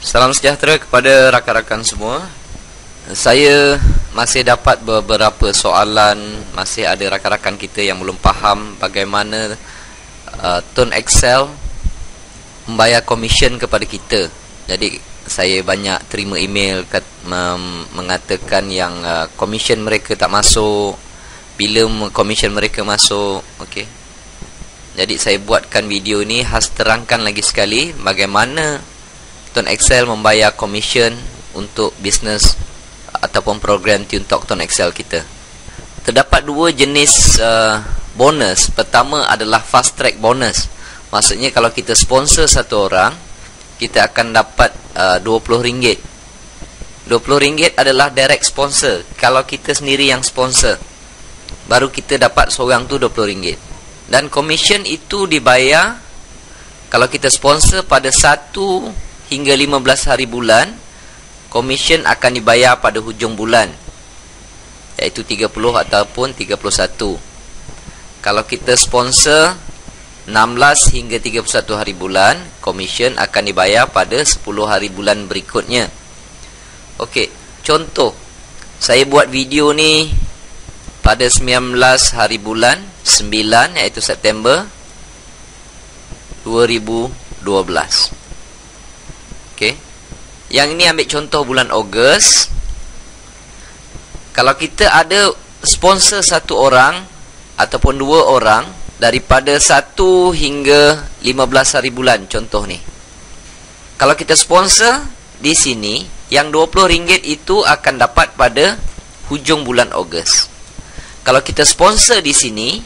Salam sejahtera kepada rakan-rakan semua. Saya masih dapat beberapa soalan. Masih ada rakan-rakan kita yang belum faham bagaimana Tone Excel membayar komisen kepada kita. Jadi saya banyak terima email mengatakan yang komisen mereka tak masuk. Bila komisen mereka masuk, okey. Jadi saya buatkan video ni khas terangkan lagi sekali bagaimana Tone Excel membayar komisen untuk bisnes ataupun program TuneTalk Tone Excel kita. Terdapat dua jenis bonus. Pertama adalah fast track bonus. Maksudnya kalau kita sponsor satu orang, kita akan dapat RM20. RM20 adalah direct sponsor. Kalau kita sendiri yang sponsor, baru kita dapat seorang tu RM20. Dan komisen itu dibayar kalau kita sponsor pada 1 hingga 15 hari bulan. Komisen akan dibayar pada hujung bulan, iaitu 30 ataupun 31. Kalau kita sponsor 16 hingga 31 hari bulan, komisen akan dibayar pada 10 hari bulan berikutnya. Okey, contoh saya buat video ni pada 19 hari bulan 9, iaitu September 2012. Okay. Yang ini ambil contoh bulan Ogos. Kalau kita ada sponsor satu orang ataupun dua orang daripada 1 hingga 15 hari bulan, contoh ni. Kalau kita sponsor di sini, yang RM20 itu akan dapat pada hujung bulan Ogos. Kalau kita sponsor di sini,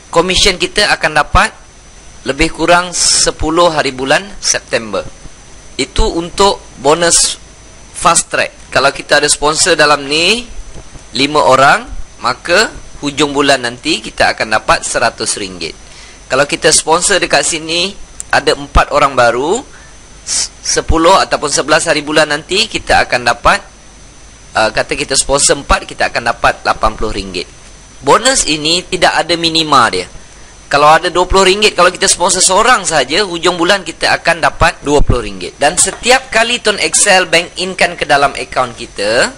komisen kita akan dapat lebih kurang 10 hari bulan September. Itu untuk bonus fast track. Kalau kita ada sponsor dalam ni 5 orang, maka hujung bulan nanti kita akan dapat RM100. Kalau kita sponsor dekat sini ada 4 orang baru, 10 ataupun 11 hari bulan nanti kita akan dapat kata kita sponsor 4, kita akan dapat RM80. Bonus ini tidak ada minima dia. Kalau ada RM20, kalau kita sponsor seorang saja, hujung bulan kita akan dapat RM20. Dan setiap kali Tone Excel bank in-kan ke dalam akaun kita,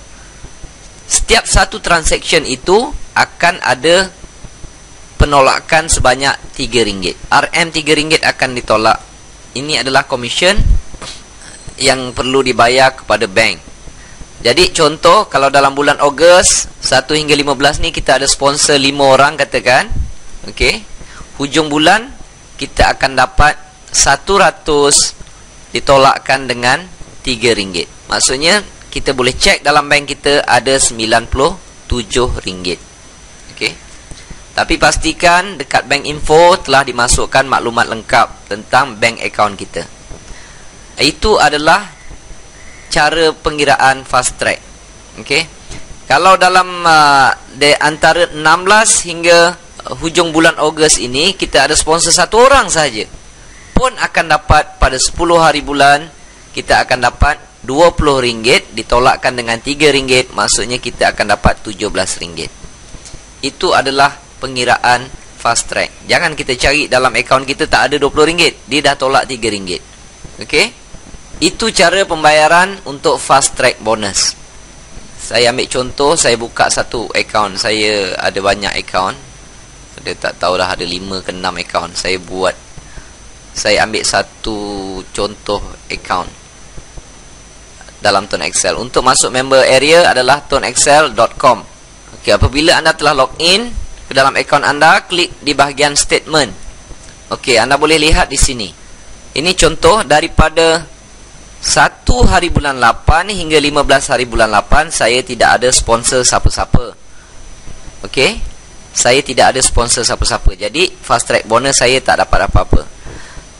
setiap satu transaction itu akan ada penolakan sebanyak RM3. RM3 akan ditolak. Ini adalah komisen yang perlu dibayar kepada bank. Jadi contoh, kalau dalam bulan Ogos 1 hingga 15 ni kita ada sponsor 5 orang katakan, okey. Hujung bulan kita akan dapat 100 ditolakkan dengan RM3. Maksudnya kita boleh cek dalam bank kita ada RM97. Okey. Tapi pastikan dekat bank info telah dimasukkan maklumat lengkap tentang bank account kita. Itu adalah cara pengiraan fast track. Okey. Kalau dalam antara 16 hingga hujung bulan Ogos ini kita ada sponsor satu orang saja, pun akan dapat pada 10 hari bulan kita akan dapat RM20 ditolakkan dengan RM3, maksudnya kita akan dapat RM17. Itu adalah pengiraan fast track. Jangan kita cari dalam akaun kita tak ada RM20, dia dah tolak RM3. Okey, itu cara pembayaran untuk fast track bonus. Saya ambil contoh, saya buka satu akaun. Saya ada banyak akaun, dia tak tahu dah ada 5 ke 6 akaun. Saya ambil satu contoh akaun dalam Tone Excel. Untuk masuk member area adalah toneexcel.com. Okey, apabila anda telah login ke dalam akaun anda, klik di bahagian statement. Okey, anda boleh lihat di sini. Ini contoh daripada 1 hari bulan 8 hingga 15 hari bulan 8, saya tidak ada sponsor siapa-siapa. Okey, saya tidak ada sponsor siapa-siapa. Jadi fast track bonus saya tak dapat apa-apa.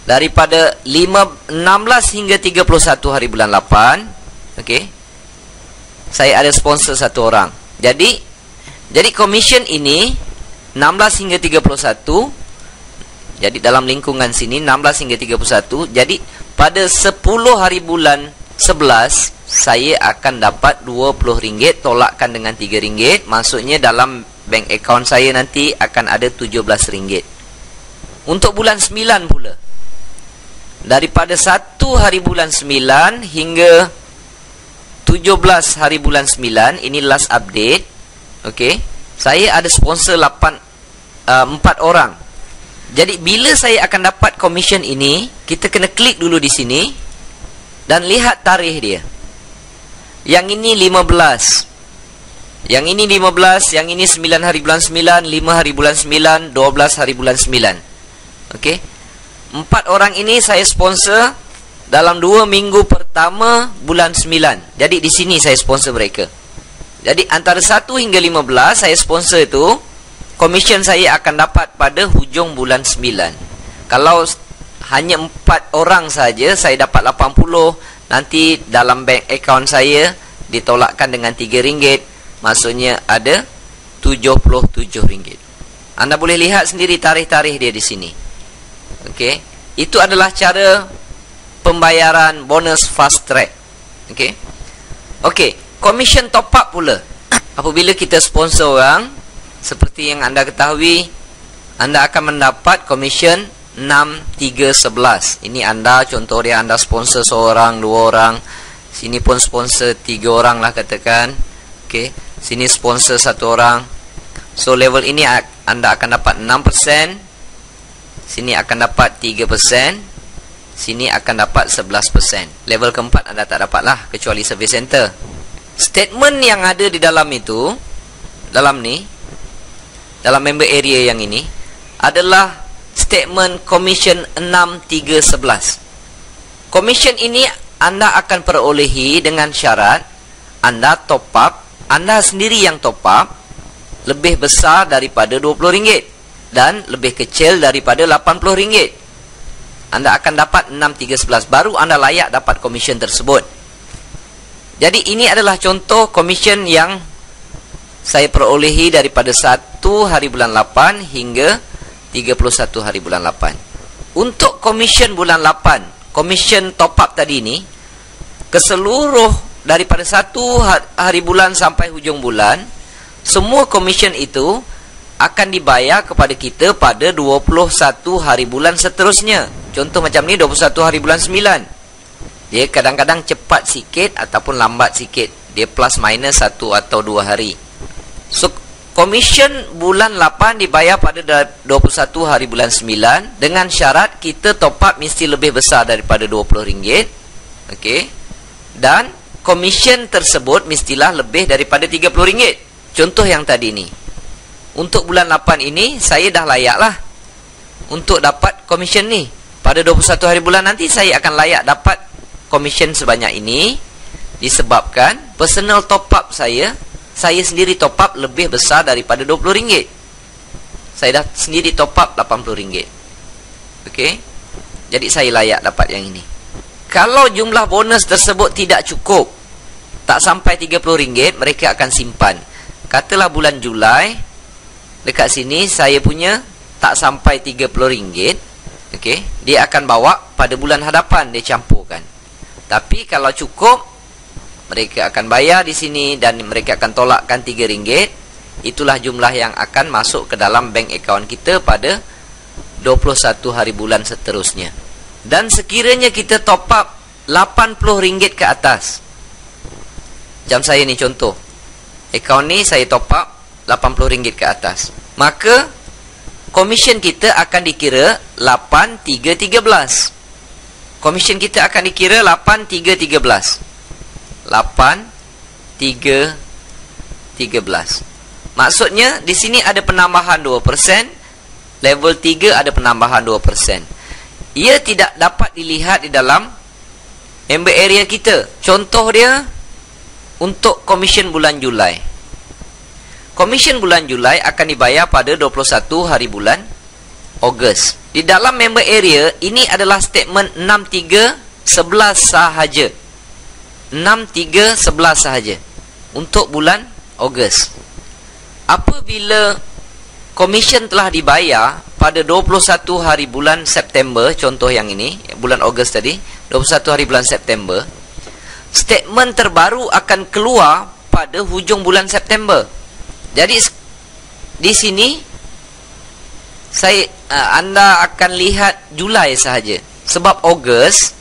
Daripada 16 hingga 31 hari bulan 8, okey, saya ada sponsor satu orang. Jadi komisen ini 16 hingga 31. Jadi dalam lingkungan sini 16 hingga 31. Jadi pada 10 hari bulan 11 saya akan dapat RM20 tolakkan dengan RM3. Maksudnya dalam bank account saya nanti akan ada RM17. Untuk bulan 9 pula, daripada 1 hari bulan 9 hingga 17 hari bulan 9, ini last update. Okey, saya ada sponsor 4 orang. Jadi bila saya akan dapat komisen ini, kita kena klik dulu di sini dan lihat tarikh dia. Yang ini 15, yang ini 15, yang ini 9 hari bulan 9, 5 hari bulan 9, 12 hari bulan 9. Okey, 4 orang ini saya sponsor dalam 2 minggu pertama bulan 9. Jadi di sini saya sponsor mereka. Jadi antara 1 hingga 15 saya sponsor itu, komisen saya akan dapat pada hujung bulan 9. Kalau hanya 4 orang saja, saya dapat 80. Nanti dalam bank account saya ditolakkan dengan RM3. Maksudnya ada RM77. Anda boleh lihat sendiri tarikh-tarikh dia di sini. Okey, itu adalah cara pembayaran bonus fast track. Okey. Okey, komisen top up pula. Apabila kita sponsor orang, seperti yang anda ketahui, anda akan mendapat komisen 6-3-11. Ini anda, contoh dia, anda sponsor seorang, 2 orang. Sini pun sponsor 3 orang lah katakan. Okey, sini sponsor 1 orang. So level ini anda akan dapat 6%. Sini akan dapat 3%. Sini akan dapat 11%. Level keempat anda tak dapat lah, kecuali service center. Statement yang ada di dalam itu, dalam ni, dalam member area yang ini, adalah statement komisen 6-3-11. Komisen ini anda akan perolehi dengan syarat anda top up, anda sendiri yang top up, lebih besar daripada RM20 dan lebih kecil daripada RM80. Anda akan dapat 6-3-11. Baru anda layak dapat komisen tersebut. Jadi ini adalah contoh komisen yang saya perolehi daripada 1 hari bulan 8 hingga 31 hari bulan 8. Untuk komisen bulan 8, komisen top up tadi ini, keseluruh daripada 1 hari bulan sampai hujung bulan, semua komisen itu akan dibayar kepada kita pada 21 hari bulan seterusnya. Contoh macam ni, 21 hari bulan 9. Dia kadang-kadang cepat sikit ataupun lambat sikit. Dia plus minus 1 atau 2 hari. So, komisen bulan 8 dibayar pada 21 hari bulan 9 dengan syarat kita top up mesti lebih besar daripada RM20. Okey. Dan komisen tersebut mestilah lebih daripada RM30. Contoh yang tadi ni. Untuk bulan 8 ini saya dah layak lah untuk dapat komisen ni. Pada 21 hari bulan nanti saya akan layak dapat komisen sebanyak ini, disebabkan personal top up saya sendiri top up lebih besar daripada RM20. Saya dah sendiri top up RM80. Okey. Jadi saya layak dapat yang ini. Kalau jumlah bonus tersebut tidak cukup, tak sampai RM30, mereka akan simpan. Katalah bulan Julai, dekat sini saya punya tak sampai RM30. Okey, dia akan bawa pada bulan hadapan, dia campurkan. Tapi kalau cukup, mereka akan bayar di sini dan mereka akan tolakkan RM3. Itulah jumlah yang akan masuk ke dalam bank account kita pada 21 hari bulan seterusnya. Dan sekiranya kita top up RM80 ke atas, macam saya ni contoh, account ni saya top up RM80 ke atas, maka komisen kita akan dikira 8-3-13. Komisen kita akan dikira 8-3-13. 8-3-13. Maksudnya di sini ada penambahan 2%, level 3 ada penambahan 2%. Ia tidak dapat dilihat di dalam member area kita. Contoh dia untuk komisen bulan Julai. Komisen bulan Julai akan dibayar pada 21 hari bulan Ogos. Di dalam member area, ini adalah statement 6-3-11 sahaja. 6-3-11 sahaja untuk bulan Ogos. Apabila komisen telah dibayar pada 21 hari bulan September, contoh yang ini, bulan Ogos tadi, 21 hari bulan September, statement terbaru akan keluar pada hujung bulan September. Jadi di sini anda akan lihat Julai sahaja. Sebab Ogos,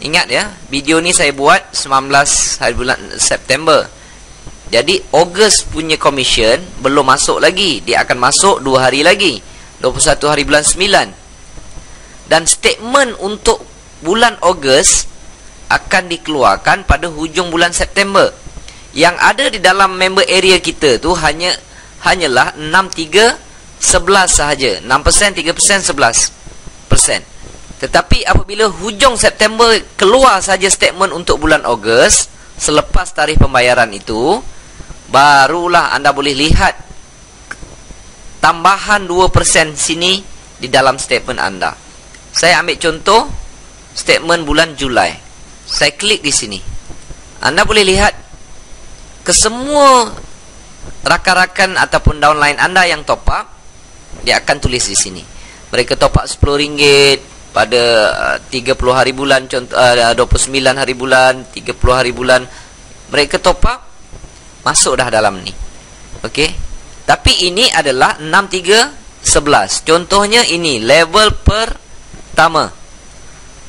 ingat ya, video ni saya buat 19 hari bulan September. Jadi Ogos punya commission belum masuk lagi. Dia akan masuk 2 hari lagi, 21 hari bulan 9. Dan statement untuk bulan Ogos akan dikeluarkan pada hujung bulan September. Yang ada di dalam member area kita tu hanyalah 6-3-11 sahaja. 6%, 3%, 11%. Tetapi apabila hujung September keluar saja statement untuk bulan Ogos, selepas tarikh pembayaran itu, barulah anda boleh lihat tambahan 2% sini di dalam statement anda. Saya ambil contoh statement bulan Julai. Saya klik di sini. Anda boleh lihat kesemua rakan-rakan ataupun downline anda yang top up, dia akan tulis di sini. Mereka top up RM10 pada 30 hari bulan, 29 hari bulan, 30 hari bulan. Mereka top up, masuk dah dalam ni. Okey. Tapi ini adalah 6-3-11. Contohnya ini level pertama.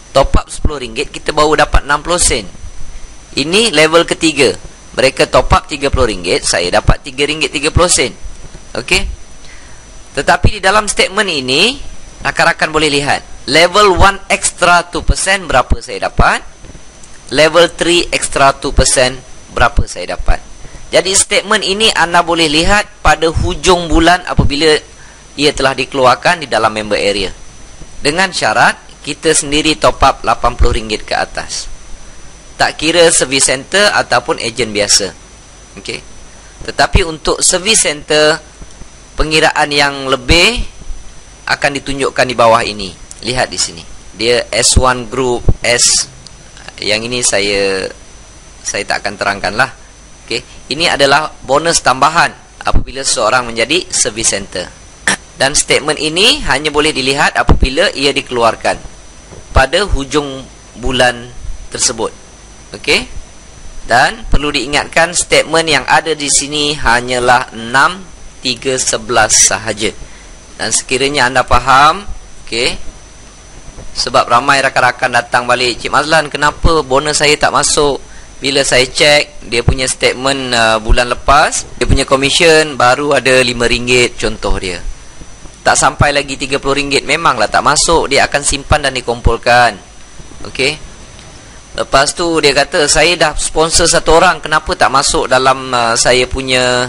Top up RM10, kita baru dapat 60 sen. Ini level ketiga. Mereka top up RM30, saya dapat RM3.30. Okey. Tetapi di dalam statement ini, rakan-rakan boleh lihat level 1 extra 2% berapa saya dapat, level 3 extra 2% berapa saya dapat. Jadi statement ini anda boleh lihat pada hujung bulan apabila ia telah dikeluarkan di dalam member area. Dengan syarat kita sendiri top up RM80 ke atas. Tak kira service center ataupun ejen biasa. Okey. Tetapi untuk service center, pengiraan yang lebih akan ditunjukkan di bawah ini. Lihat di sini. Dia S1 group S. Yang ini saya tak akan terangkanlah. Okey. Ini adalah bonus tambahan apabila seseorang menjadi service center. Dan statement ini hanya boleh dilihat apabila ia dikeluarkan pada hujung bulan tersebut. Okey. Dan perlu diingatkan statement yang ada di sini hanyalah 6-3-11 sahaja. Dan sekiranya anda faham, okey, sebab ramai rakan-rakan datang balik, Cik Mazlan, kenapa bonus saya tak masuk? Bila saya cek dia punya statement bulan lepas, dia punya commission baru ada RM5 contoh dia. Tak sampai lagi RM30, memanglah tak masuk. Dia akan simpan dan dikumpulkan. Okey. Lepas tu dia kata, saya dah sponsor satu orang, kenapa tak masuk dalam saya punya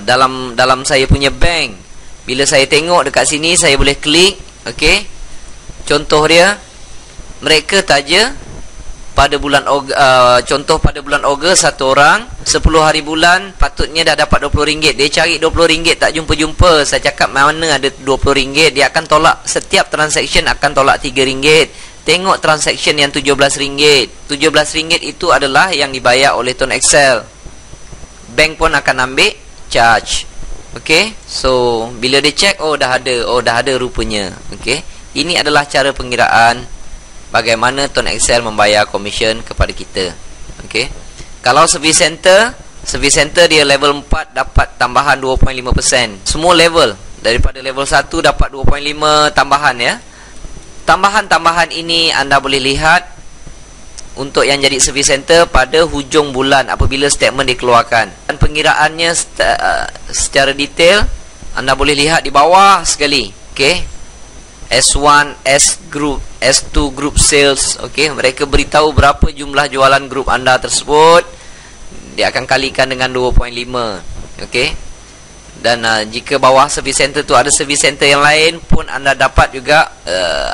dalam saya punya bank? Bila saya tengok dekat sini, saya boleh klik. Okey. Contoh dia, mereka taja pada bulan contoh pada bulan Ogos satu orang 10 hari bulan patutnya dah dapat RM20. Dia cari RM20 tak jumpa-jumpa. Saya cakap mana ada RM20. Dia akan tolak, setiap transaction akan tolak RM3. Tengok transaction yang RM17. RM17 itu adalah yang dibayar oleh Tone Excel. Bank pun akan ambil charge. Okey. So bila dia check, dah ada rupanya. Okey. Ini adalah cara pengiraan bagaimana Tone Excel membayar commission kepada kita. Okey. Kalau service center dia level 4 dapat tambahan 2.5%. Semua level daripada level 1 dapat 2.5 tambahan ya. Tambahan-tambahan ini anda boleh lihat untuk yang jadi service center pada hujung bulan apabila statement dikeluarkan. Dan pengiraannya secara detail anda boleh lihat di bawah sekali. Okey. S1, S group, S2 group sales. Okey, mereka beritahu berapa jumlah jualan grup anda tersebut. Dia akan kalikan dengan 2.5. Okey. Dan jika bawah service center tu ada service center yang lain pun anda dapat juga,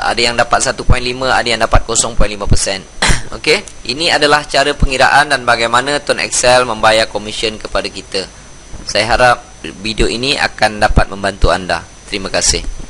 ada yang dapat 1.5, ada yang dapat 0.5%. Okey. Ini adalah cara pengiraan dan bagaimana Tone Excel membayar commission kepada kita. Saya harap video ini akan dapat membantu anda. Terima kasih.